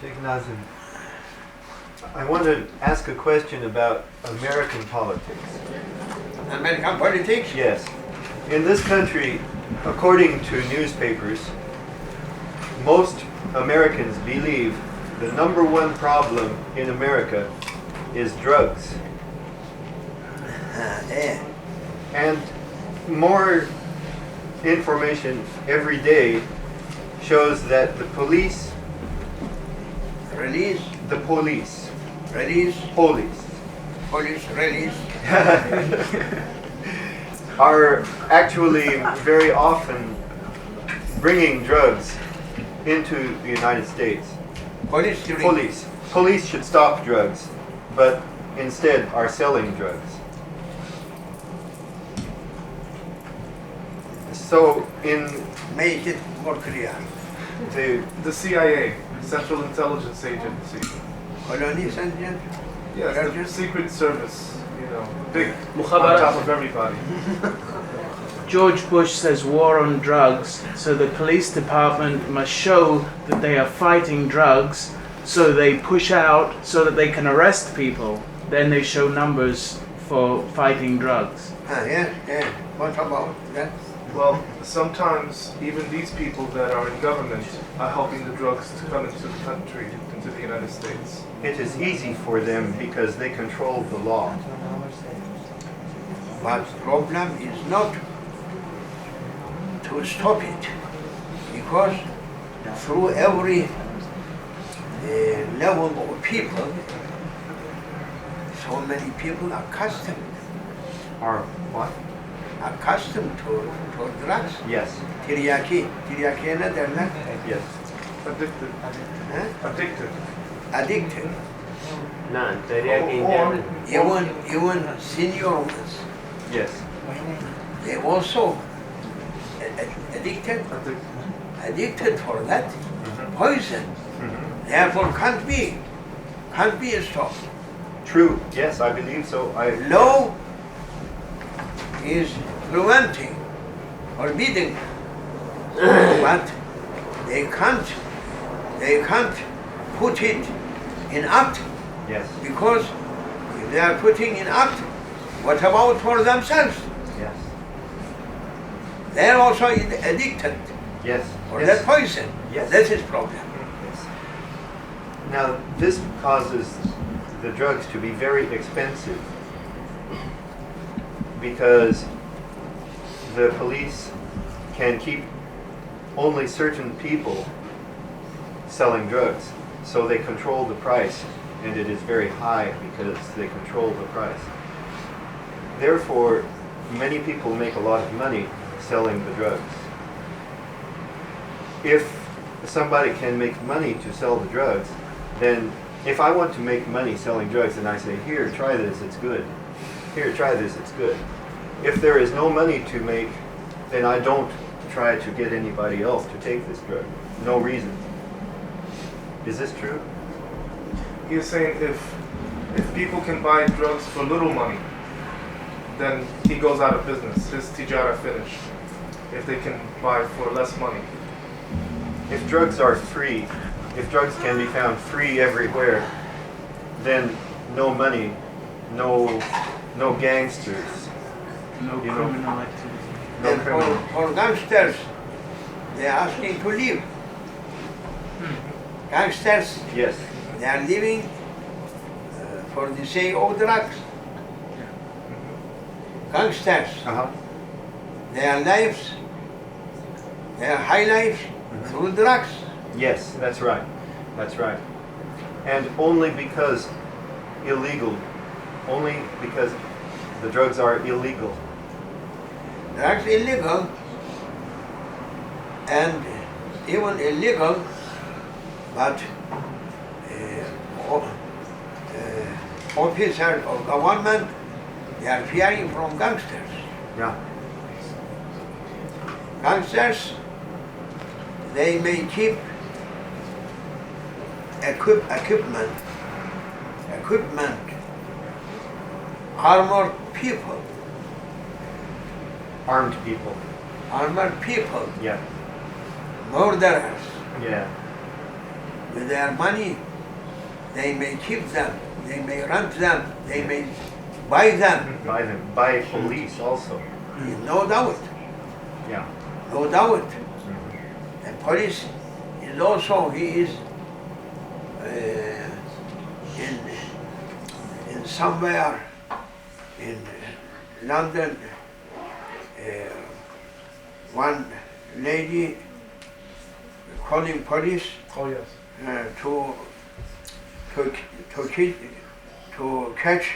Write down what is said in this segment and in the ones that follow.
Sheikh Nazim, I want to ask a question about American politics. American politics? Yes. In this country, according to newspapers, most Americans believe the number one problem in America is drugs. And more information every day shows that the police Release, police are actually very often bringing drugs into the United States. Police should stop drugs, but instead are selling drugs. So in make it more clear. The CIA, Central Intelligence Agency. Colonies and Yes, the Secret Service, big on top of everybody. George Bush says war on drugs, so the police department must show that they are fighting drugs, so they push out so that they can arrest people. Then they show numbers for fighting drugs. What about that? Well, sometimes even these people that are in government are helping the drugs to come into the country, into the United States. it is easy for them because they control the law. But the problem is not to stop it, because through every level of people, so many people are accustomed Are what? to drugs. Yes. Tiryaki ne derler? Yes. Addicted. Addicted. Addicted. Or Even senior ones, Yes. they also addicted for that poison. Therefore can't be stopped. True. Yes, I believe so. Law is preventing, forbidding, but they can't put it in act, Yes. because if they are putting in act, what about for themselves? Yes. They are also addicted Yes. for Yes. that poison. Yes. That's his problem. Yes. Now, this causes the drugs to be very expensive because the police can keep only certain people selling drugs, so they control the price, and it is very high because they control the price. Therefore, many people make a lot of money selling the drugs. If somebody can make money to sell the drugs, then if I want to make money selling drugs and I say, here, try this, it's good. Here, try this, it's good. If there is no money to make, then I don't try to get anybody else to take this drug. No reason. Is this true? he is saying if people can buy drugs for little money, then he goes out of business. His tijara finished. If they can buy for less money. If drugs are free, if drugs can be found free everywhere, then no money, no gangsters, No You know, criminal activity. no And criminal. for gangsters, they are asking to leave. Gangsters, Yes, they are living for the sake of drugs. Gangsters, their lives, their high lives through drugs. yes, that's right, that's right. And only because the drugs are illegal. Drugs illegal, and even illegal, but officers of government, they are fearing from gangsters. Yeah. Gangsters, they may keep equipment, armored people, Armed people. armored people, Yeah. murderers, Yeah. with their money, they may keep them, they may rent them, they may buy them. By police also. No doubt, Yeah. no doubt. And police is also, he is in somewhere in London, one lady calling police Oh yes. to catch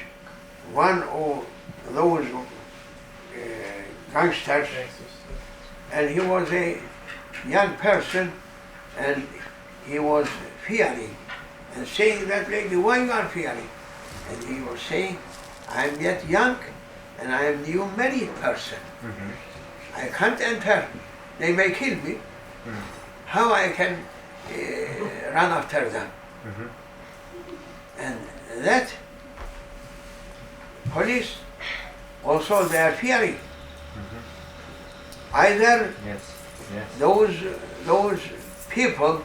one of those gangsters, and he was a young person, and he was fearing and saying that lady, why you are fearing? And he was saying, I am yet young and I am new married person. I can't enter, they may kill me. How I can run after them? And that police also they are fearing. Either Yes. Yes. those people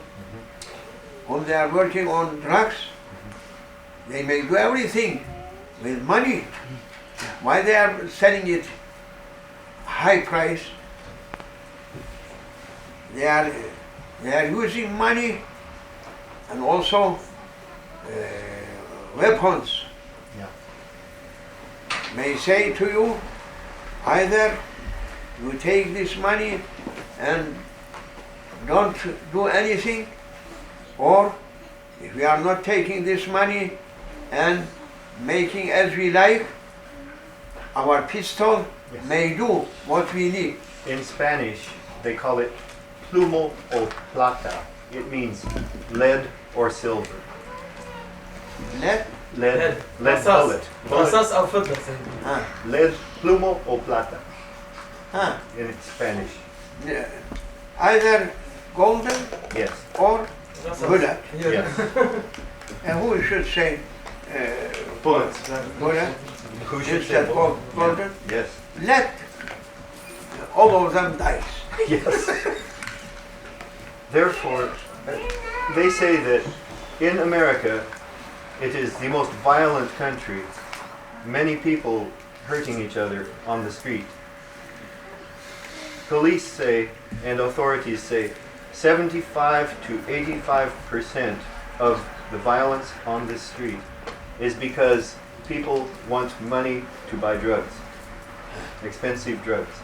whom they are working on drugs, they may do everything with money. Why they are selling it high price? They are using money and also weapons. Yeah. May say to you, either you take this money and don't do anything, or if we are not taking this money and making as we like, our pistol Yes. may do what we need. In Spanish, they call it plumo o plata. It means lead or silver. Let Lead bullet. رصاص أو فضة سيدي. Lead, plumo o plata in Spanish. either golden Yes. or bullet. Yes. And who should say Bullets. bullet Who should instead say of golden? Yes. Let all of them die. Yes. Therefore, they say that in America, it is the most violent country. Many people hurting each other on the street. Police say, and authorities say, 75 to 85% of the violence on this street is because people want money to buy drugs, expensive drugs.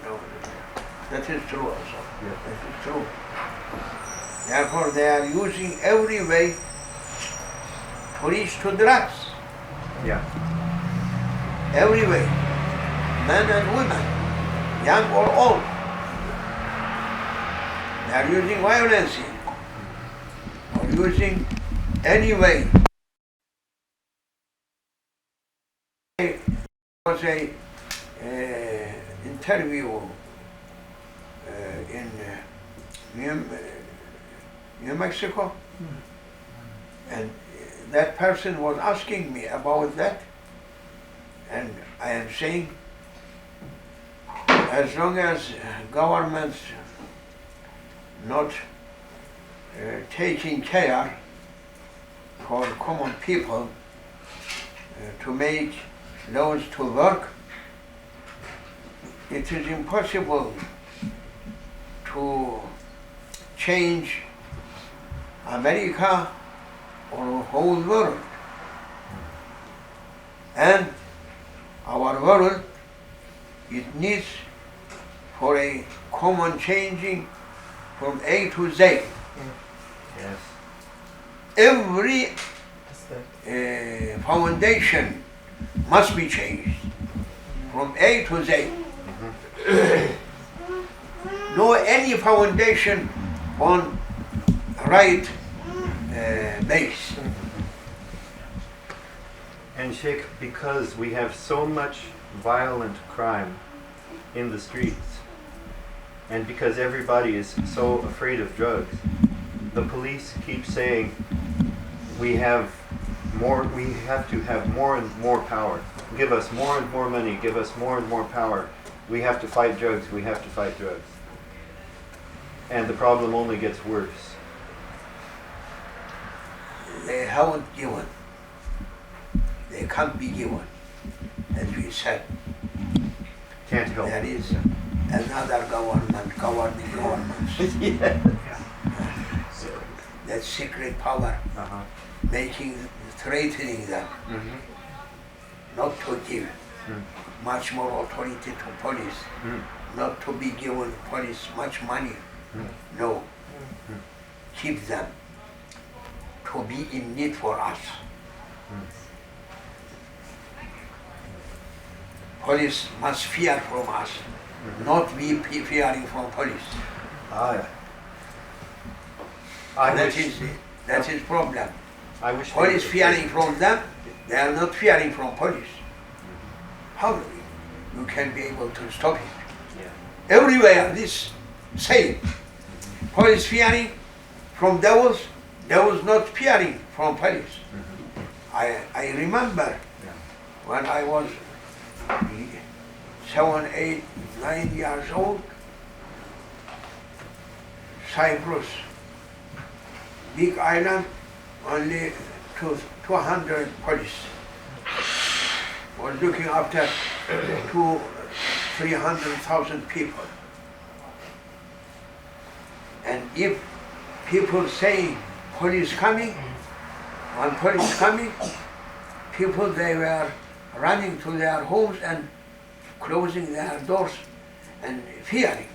No, that is true also. Yeah. That is true. Therefore, they are using every way to reach to drugs. Yeah. Every way. Men and women, young or old. They are using violence or using any way. There was a interview in New Mexico, and that person was asking me about that, and I am saying, as long as governments not taking care for common people to make laws to work, it is impossible to change America or the whole world. And our world, it needs for a common changing from A to Z. Yes. Every foundation must be changed from A to Z. No any foundation on right base. And Sheikh, because we have so much violent crime in the streets, and because everybody is so afraid of drugs, the police keep saying we have to have more and more power. Give us more and more money, give us more and more power. We have to fight drugs, we have to fight drugs. And the problem only gets worse. they haven't given. They can't be given. As we said, Can't help. there is another government governing governments. Yeah. That secret power Uh-huh. threatening them Mm-hmm. not to give Mm. much more authority to police, Mm. not to be given police much money. Mm. No. Keep them to be in need for us. Police must fear from us, not we fearing from police. Ah, yeah. I That wish, is problem. I wish they Police would- fearing from them, they are not fearing from police. How do you can be able to stop it? Yeah. Everywhere this same. Police fearing from devils, devils not fearing from police. I remember when I was 7, 8, 9 years old, Cyprus, big island, only 200 police was looking after 300,000 people. And if people say police coming, when police coming, people they were running to their homes and closing their doors and fearing.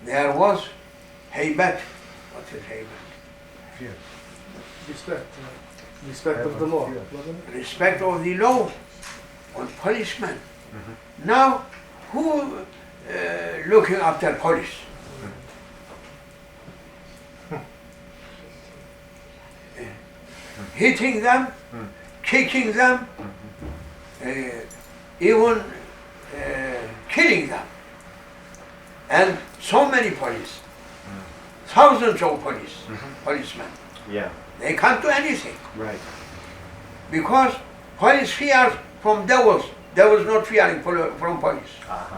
There was haybat. What is haybat? Fear. Respect. Respect of the law. Respect of the law on policemen. Now, who looking after police? Hitting them, kicking them, even killing them. And so many police, thousands of policemen. Yeah. They can't do anything Right. because police fears from devils. Devils not fearing from police. Uh-huh.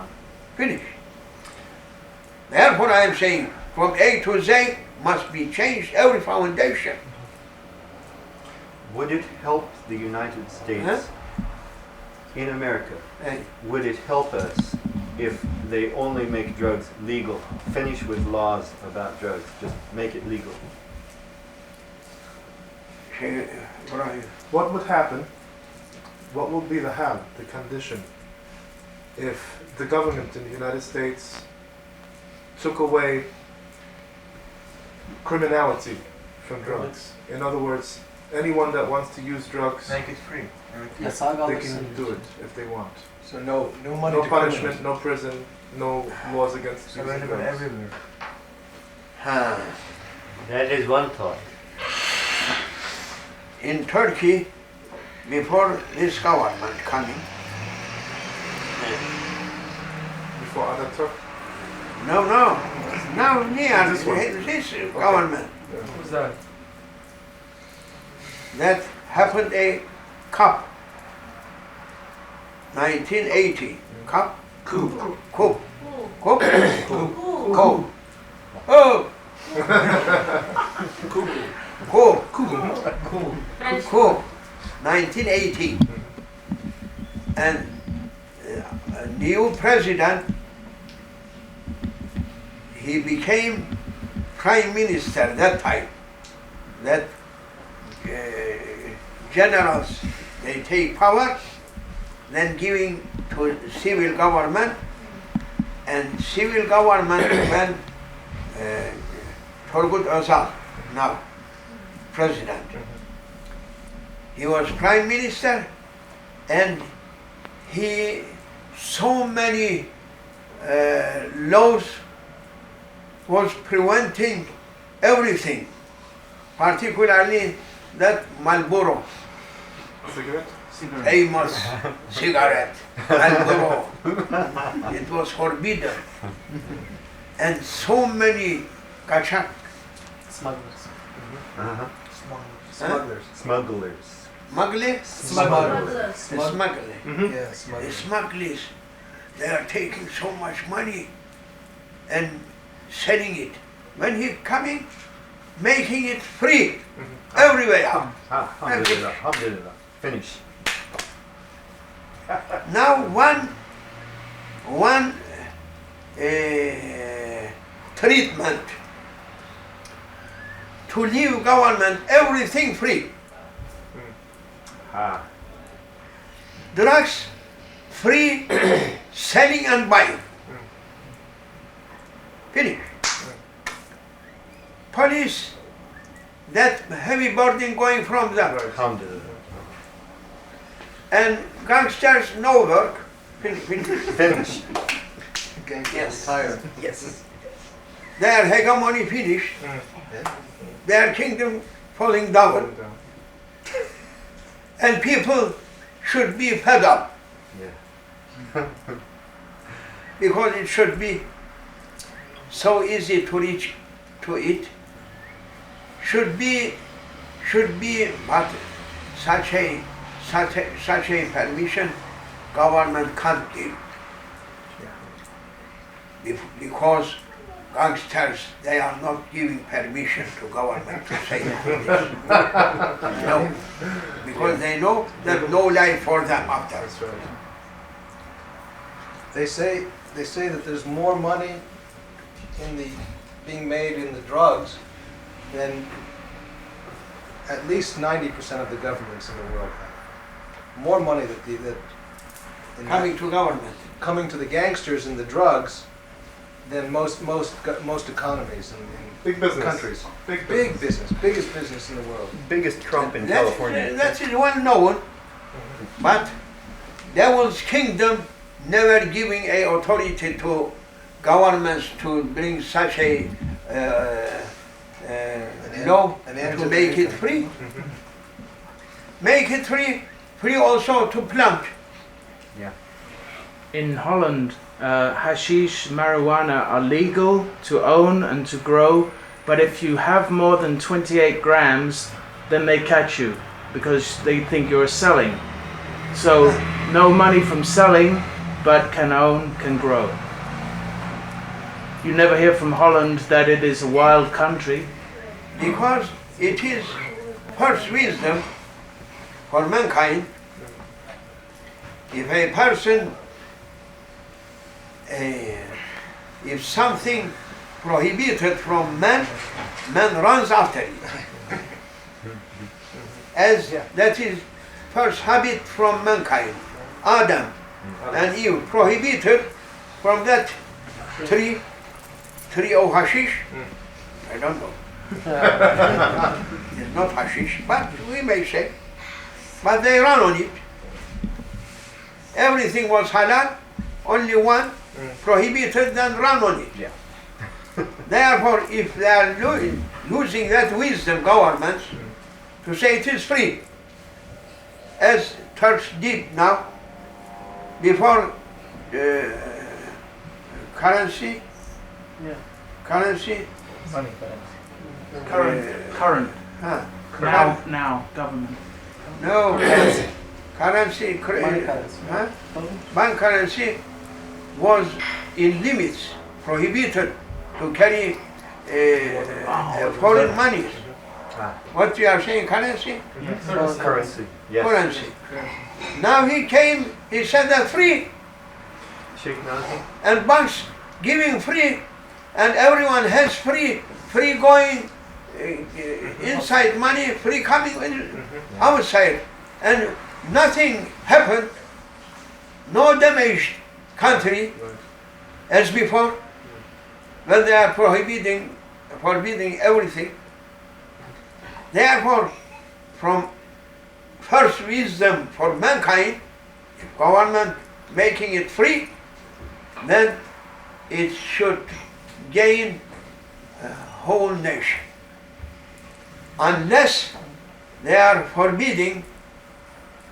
Finish. Therefore I am saying from A to Z must be changed, every foundation. Would it help the United States in America? And Would it help us if they only make drugs legal? Finish with laws about drugs. Just make it legal. Rahim, What would happen? What would be the hal, the condition, if the government in the United States took away criminality from drugs? In other words, anyone that wants to use drugs, Make it free. Yes, they can do it if they want. So no money No to punishment, no prison, no laws against So using available drugs. everywhere. that is one thought. in Turkey, before this government coming, Before Ataturk, now near This one. this government, Who's that? that happened a cup, 1980, cup, coup, coup, coup, coup, oh, coup, 1980, and a new president, he became prime minister that time. That generals, they take power, then giving to civil government, and civil government when Turgut Özal, now president, he was prime minister, and he so many laws was preventing everything, particularly that Marlboro, cigarette? famous cigarette, Marlboro. It was forbidden. And so many kaçak, Smugglers. Uh-huh. Smugglers. Smugglers. smugglers, Smugglers. Yeah, the smugglers. smugglers, they are taking so much money and selling it. When he coming, making it free everywhere. Alhamdulillah, alhamdulillah. Finish. Now one treatment to leave government everything free. Ah. Drugs free, selling and buying. Finish. Police, that heavy burden going from them. Alhamdulillah. And gangsters, no work. Finish. Finish. Yes. Yes. Their hegemony finished. Their kingdom falling down. And people should be fed up. Yeah. Because it should be so easy to reach to it. Should be, but such a permission government can't give. Because gangsters, they are not giving permission to government to say this. No, because they know that no life for them after. That's right. They say that there's more money being made in the drugs than at least 90% of the governments in the world have. More money Coming to government. coming to the gangsters in the drugs than most economies in Big business. countries. Big Big business, biggest business in the world. Biggest Trump in California. That is well known, but devil's kingdom never giving a authority to governments to bring such a law to make it free. Make it free also to plant. In Holland, hashish, marijuana are legal to own and to grow, but if you have more than 28 grams, then they catch you because they think you're selling. So no money from selling, but can own, can grow. You never hear from Holland that it is a wild country. Because it is first wisdom for mankind. If a person, if something prohibited from man, man runs after it. As that is first habit from mankind. Adam and Eve prohibited from that tree of hashish. I don't know. It's not hashish, but we may say. But they ran on it. Everything was halal, only one prohibited and run on it. Yeah. Therefore, if they are using that wisdom, governments, to say it is free, as Turks did now, before currency, Money. Current. huh? Now, government. No, currency, huh? Bank currency was in limits, prohibited to carry foreign money. What you are saying, currency? Currency. Yes. Currency. Now he came, he said that free, Shaykh Nazim. and banks giving free, and everyone has free going inside money, free coming outside, and nothing happened, no damaged country as before, when they are forbidding everything. Therefore, from first wisdom for mankind, if government making it free, then it should gain a whole nation. Unless they are forbidding,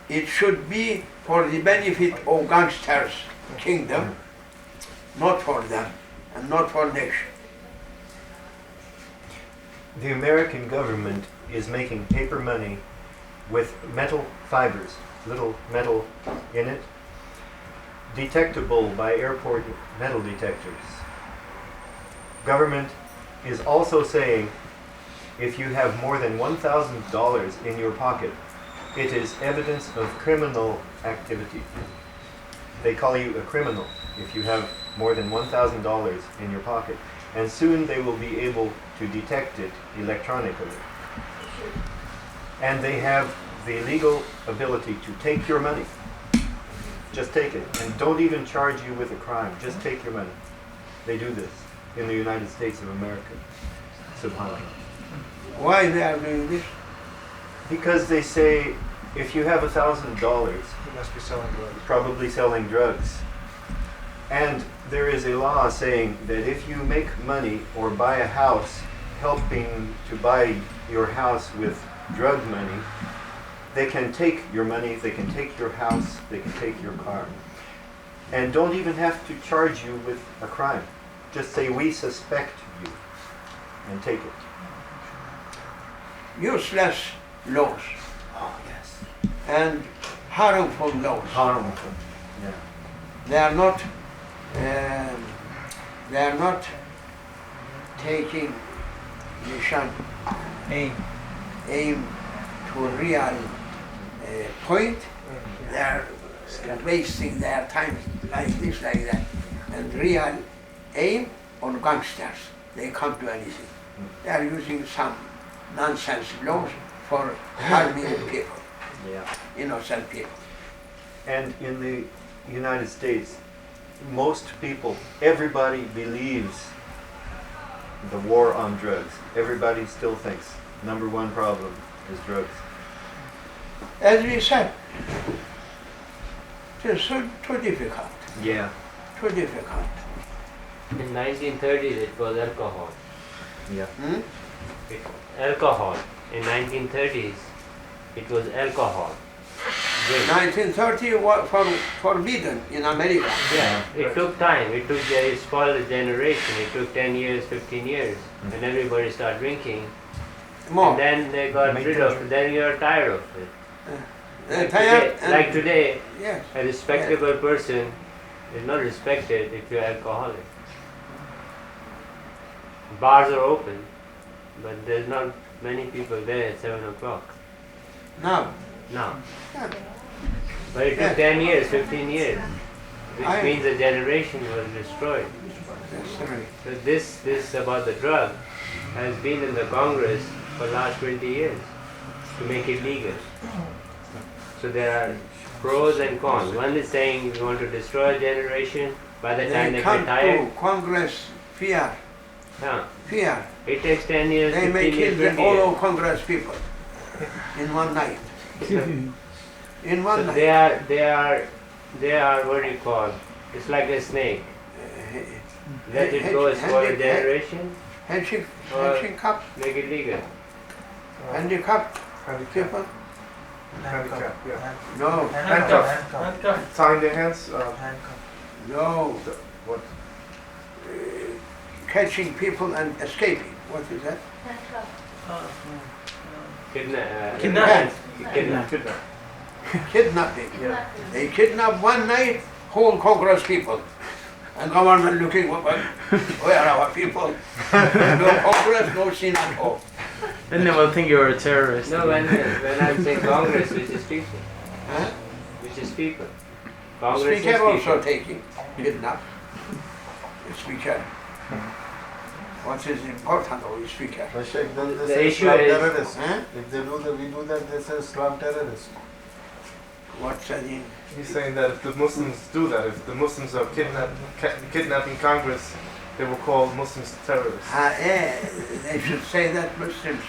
it should be for the benefit of gangsters' kingdom, not for them and not for nation. The American government is making paper money with metal fibers, little metal in it, detectable by airport metal detectors. Government is also saying if you have more than $1,000 in your pocket, it is evidence of criminal activity. They call you a criminal if you have more than $1,000 in your pocket. And soon they will be able to detect it electronically. And they have the legal ability to take your money. Just take it. And don't even charge you with a crime. Just take your money. They do this in the United States of America. Subhanallah. Why they are doing this? Because they say, if you have $1,000, He must be selling drugs. probably selling drugs. And there is a law saying that if you make money or buy a house, helping to buy your house with drug money, they can take your money, they can take your house, they can take your car. And don't even have to charge you with a crime. Just say, we suspect you, and take it. Useless laws Oh, yes. and harmful laws. Harmful. Yeah. They are not. They are not taking nishan, aim to a real point. They are wasting their time like this, like that, and real aim on gangsters. They can't do anything. They are using some nonsense laws for harming people, Yeah. innocent people. And in the United States, most people, everybody believes the war on drugs. Everybody still thinks number one problem is drugs. As we said, it is too difficult, Yeah. too difficult. In 1930s, it was alcohol. Yeah. Hmm? Alcohol. In 1930s, it was alcohol. Drink. 1930 was forbidden in America. Yeah, it took time. It spoiled the generation. It took 10 years, 15 years. And everybody started drinking. More. And then they got rid of it. Then you're tired of it. Tired and- Like today, Yes. a respectable person is not respected if you're alcoholic. Bars are open, but there's not many people there at 7 o'clock. Now, Now. yeah. But it Yeah. took 10 years, 15 years, which I- means the generation was destroyed. That's right. So this about the drug has been in the Congress for the last 20 years to make it legal. So there are pros and cons. One is saying we want to destroy a generation. By the time They they come get tired, to Congress fear. it takes 10 years, They may 15 years, kill 20 all years. of Congress people in one night. In one So night. they are what do you call? It's like a snake. Let it go for a generation, Handicap, make it legal. handicap Handicap. people? Handicap, yeah. No, Handcuff. Tying their hands. no. What? Catching people and escaping. What is that? Kidnap. Kidnap. Kidnap. Kidnapping. Yeah. They kidnap one night whole Congress people. And government looking, where are our people? No Congress, no Senate. Oh. Then they will think you're a terrorist. No, when I'm saying Congress, which is people. Huh? Which is people. Congress Speaker is also people. taking kidnap. The speaker. What is important of the speaker? Sheikh, then they The say issue Islam is- terrorists. Huh? If they do that, we do that, they say Islam terrorists. What's that in? He's saying that if the Muslims do that, if the Muslims are kidnapping Congress, they will call Muslims terrorists. They should say that Muslims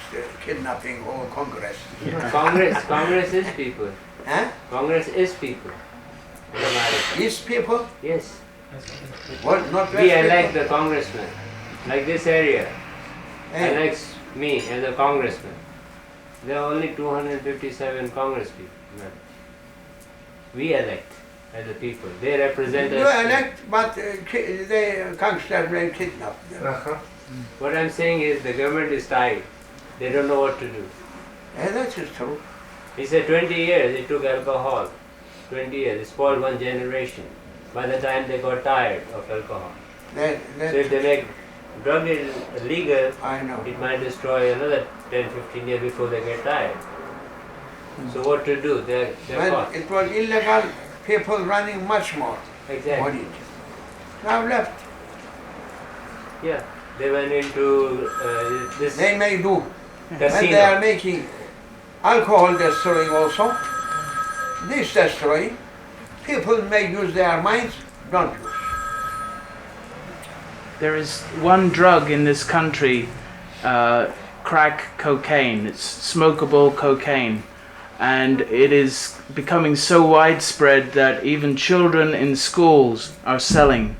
kidnapping whole Congress. Congress is people. Huh? Congress is people. In America. These people? Yes. What? Not We West elect people? the congressman. Like this area elects me as a congressman. There are only 257 congress people. No. We elect as the people. They represent You us. elect, but the gangsters will kidnap them. Uh-huh. What I'm saying is the government is tired. They don't know what to do. That is true. He said 20 years it took alcohol. 20 years. It spoiled one generation. By the time they got tired of alcohol. So if they make drug is legal, I know. it might destroy another 10, 15 years before they get tired. So what to do? They're When caught. it was illegal, people running much more Exactly. on it. Now left, Yeah. They went into this they may do. When they casino. are making alcohol destroying also, this destroying, people may use their minds, don't use. There is one drug in this country, crack cocaine. It's smokable cocaine. And it is becoming so widespread that even children in schools are selling.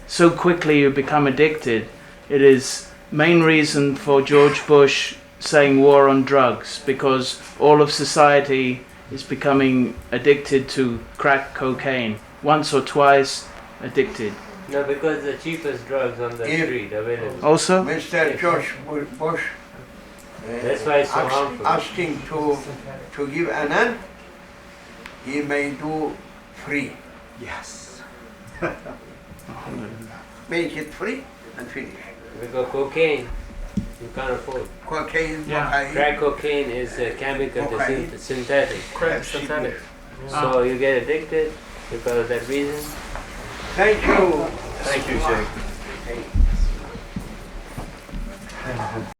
So quickly you become addicted. It is main reason for George Bush saying war on drugs, because all of society is becoming addicted to crack cocaine. Once or twice addicted. No, because the cheapest drugs on the If- street available. Also, Mr. George Bush That's why it's so harmful. asking to give an end, he may do free. Yes. Make it free and finish. Because cocaine, you can't afford. Cocaine, Yeah. cocaine, Crack cocaine is a chemical, Cocaine. synthetic. Crack synthetic. So you get addicted because of that reason. Thank you. Thank you, Sheikh.